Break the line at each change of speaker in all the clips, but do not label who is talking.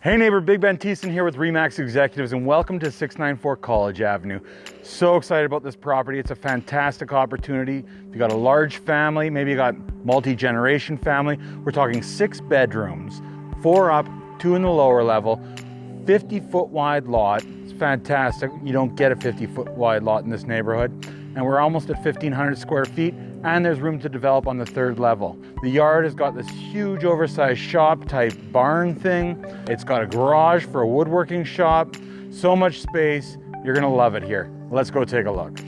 Hey neighbor, Big Ben Thiessen here with RE/MAX Executives, and welcome to 694 College Avenue. So excited about this property. It's a fantastic opportunity. If you got a large family, maybe you got multi-generation family, we're talking 6 bedrooms, 4 up, 2 in the lower level, 50-foot wide lot. It's fantastic. You don't get a 50-foot wide lot in this neighborhood. And we're almost at 1,500 square feet, and there's room to develop on the 3rd level. The yard has got this huge oversized shop type barn thing. It's got a garage for a woodworking shop. So much space. You're gonna love it here. Let's go take a look.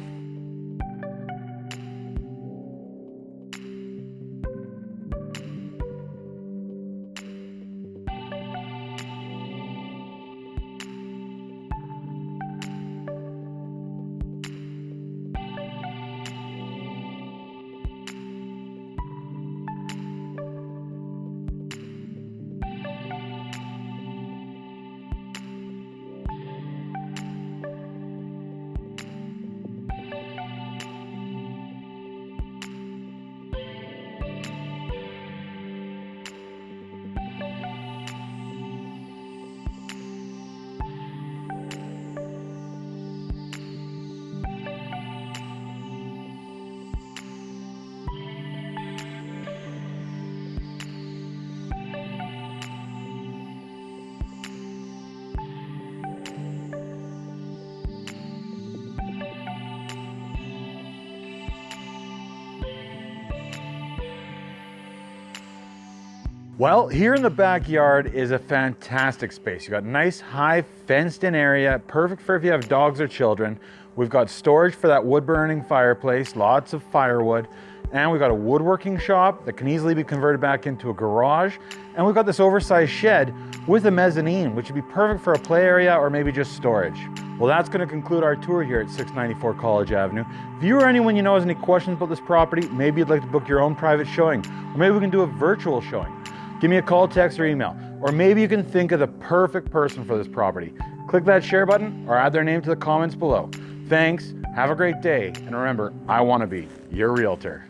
Well, here in the backyard is a fantastic space. You've got a nice high fenced in area, perfect for if you have dogs or children. We've got storage for that wood burning fireplace, lots of firewood, and we've got a woodworking shop that can easily be converted back into a garage. And we've got this oversized shed with a mezzanine, which would be perfect for a play area or maybe just storage. Well, that's going to conclude our tour here at 694 College Avenue. If you or anyone you know has any questions about this property, maybe you'd like to book your own private showing, or maybe we can do a virtual showing. Give me a call, text, or email. Or maybe you can think of the perfect person for this property. Click that share button or add their name to the comments below. Thanks, have a great day, and remember, I want to be your realtor.